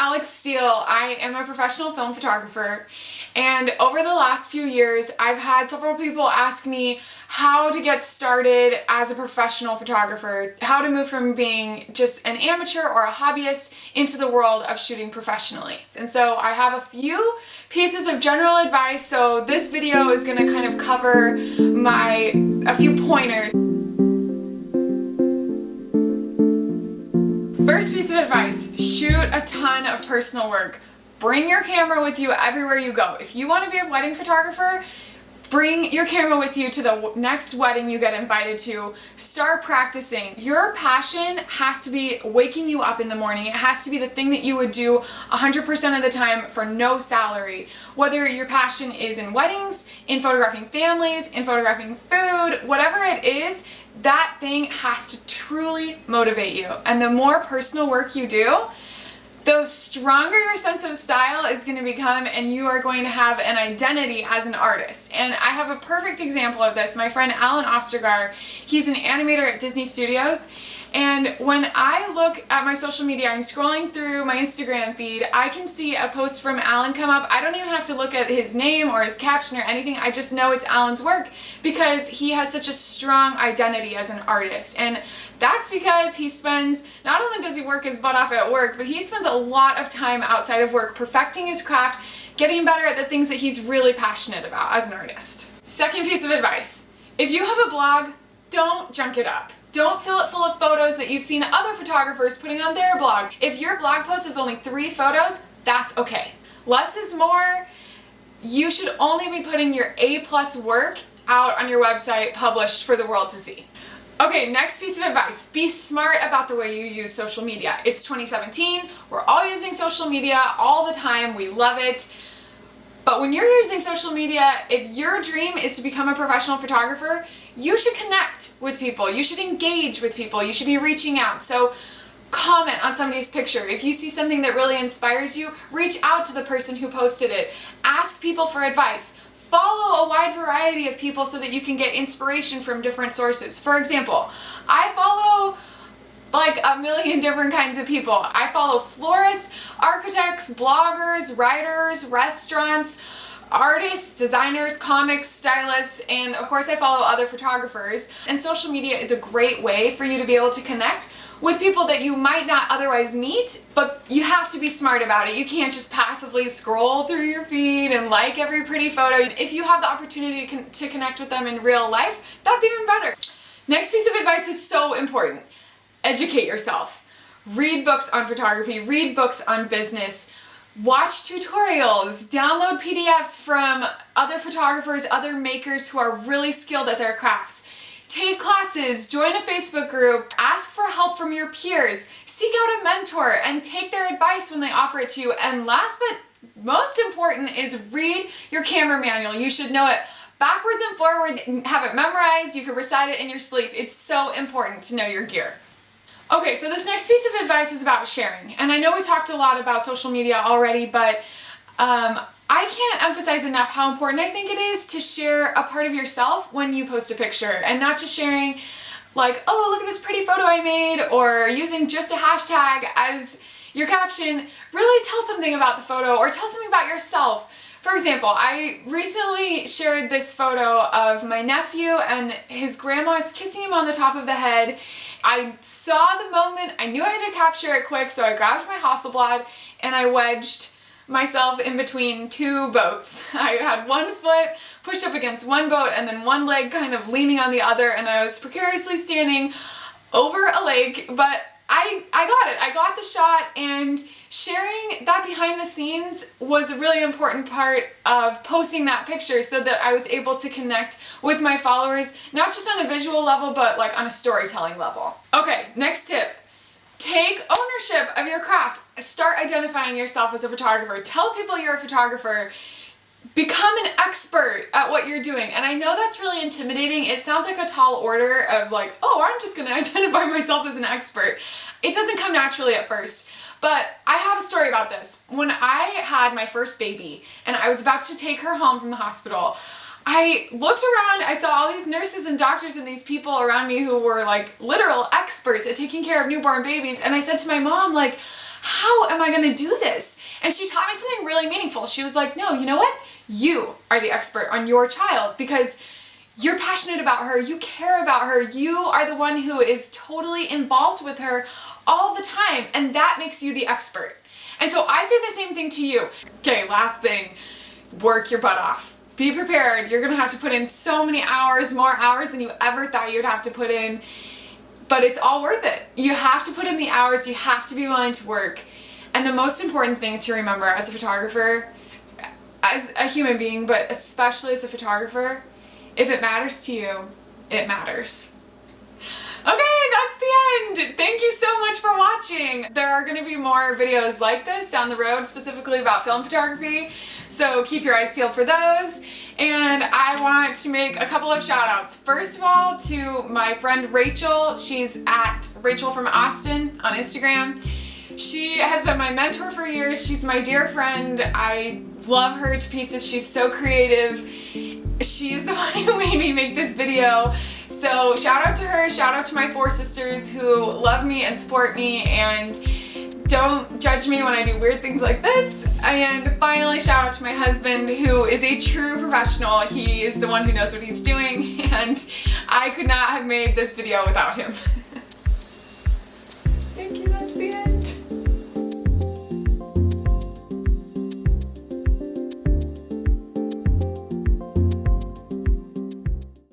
Alex Steele. I am a professional film photographer, and over the last few years I've had several people ask me how to get started as a professional photographer, how to move from being just an amateur or a hobbyist into the world of shooting professionally. And so I have a few pieces of general advice, so this video is going to kind of cover a few pointers. First piece of advice, shoot a ton of personal work. Bring your camera with you everywhere you go. If you want to be a wedding photographer, bring your camera with you to the next wedding you get invited to. Start practicing. Your passion has to be waking you up in the morning. It has to be the thing that you would do 100% of the time for no salary. Whether your passion is in weddings, in photographing families, in photographing food, whatever it is, that thing has to truly motivate you. And the more personal work you do, the stronger your sense of style is going to become, and you are going to have an identity as an artist. And I have a perfect example of this. My friend Alan Ostergar, he's an animator at Disney Studios, and when I look at my social media, I'm scrolling through my Instagram feed, I can see a post from Alan come up. I don't even have to look at his name or his caption or anything. I just know it's Alan's work because he has such a strong identity as an artist. And that's because he spends, not only does he work his butt off at work, but he spends a lot of time outside of work perfecting his craft, getting better at the things that he's really passionate about as an artist. Second piece of advice, if you have a blog, don't junk it up. Don't fill it full of photos that you've seen other photographers putting on their blog. If your blog post is only 3 photos, that's okay. Less is more. You should only be putting your A+ work out on your website published for the world to see. Okay, next piece of advice, be smart about the way you use social media. It's 2017, we're all using social media all the time, we love it. But when you're using social media, if your dream is to become a professional photographer, you should connect with people, you should engage with people, you should be reaching out. So comment on somebody's picture. If you see something that really inspires you, reach out to the person who posted it. Ask people for advice. Follow a wide variety of people so that you can get inspiration from different sources. For example, I follow like a million different kinds of people. I follow florists, architects, bloggers, writers, restaurants, artists, designers, comics, stylists, and of course I follow other photographers. And social media is a great way for you to be able to connect with people that you might not otherwise meet, but you have to be smart about it. You can't just passively scroll through your feed and like every pretty photo. If you have the opportunity to connect with them in real life, that's even better. Next piece of advice is so important. Educate yourself. Read books on photography, read books on business, watch tutorials, download PDFs from other photographers, other makers who are really skilled at their crafts. Take classes, join a Facebook group, ask for help from your peers, seek out a mentor, and take their advice when they offer it to you. And last but most important is read your camera manual. You should know it backwards and forwards, have it memorized, you can recite it in your sleep. It's so important to know your gear. Okay, so this next piece of advice is about sharing. And I know we talked a lot about social media already, but I can't emphasize enough how important I think it is to share a part of yourself when you post a picture, and not just sharing like, oh, look at this pretty photo I made, or using just a hashtag as your caption. Really tell something about the photo or tell something about yourself. For example, I recently shared this photo of my nephew and his grandma is kissing him on the top of the head. I saw the moment, I knew I had to capture it quick, so I grabbed my Hasselblad and I wedged myself in between 2 boats. I had one foot pushed up against one boat and then one leg kind of leaning on the other, and I was precariously standing over a lake, but I got it. I got the shot, and sharing that behind the scenes was a really important part of posting that picture so that I was able to connect with my followers, not just on a visual level, but like on a storytelling level. Okay, next tip. Take ownership of your craft. Start identifying yourself as a photographer. Tell people you're a photographer. Become an expert at what you're doing. And I know that's really intimidating. It sounds like a tall order of like, oh, I'm just gonna identify myself as an expert. It doesn't come naturally at first. But I have a story about this. When I had my first baby and I was about to take her home from the hospital, I looked around, I saw all these nurses and doctors and these people around me who were like literal experts at taking care of newborn babies, and I said to my mom, like, how am I gonna do this? And she taught me something really meaningful. She was like, no, you know what? You are the expert on your child because you're passionate about her, you care about her, you are the one who is totally involved with her all the time, and that makes you the expert. And so I say the same thing to you. Okay, last thing, work your butt off. Be prepared. You're gonna have to put in so many hours, more hours than you ever thought you'd have to put in, but it's all worth it. You have to put in the hours, you have to be willing to work. And the most important thing to remember as a photographer, as a human being, but especially as a photographer, if it matters to you, it matters. Okay, that's the end. Thank you so much for watching. There are going to be more videos like this down the road, specifically about film photography, so keep your eyes peeled for those. And I want to make a couple of shout outs. First of all, to my friend Rachel. She's at Rachel from Austin on Instagram. She has been my mentor for years. She's my dear friend. I love her to pieces. She's so creative. She's the one who made me make this video. So shout out to her, shout out to my 4 sisters who love me and support me and don't judge me when I do weird things like this. And finally, shout out to my husband, who is a true professional. He is the one who knows what he's doing, and I could not have made this video without him.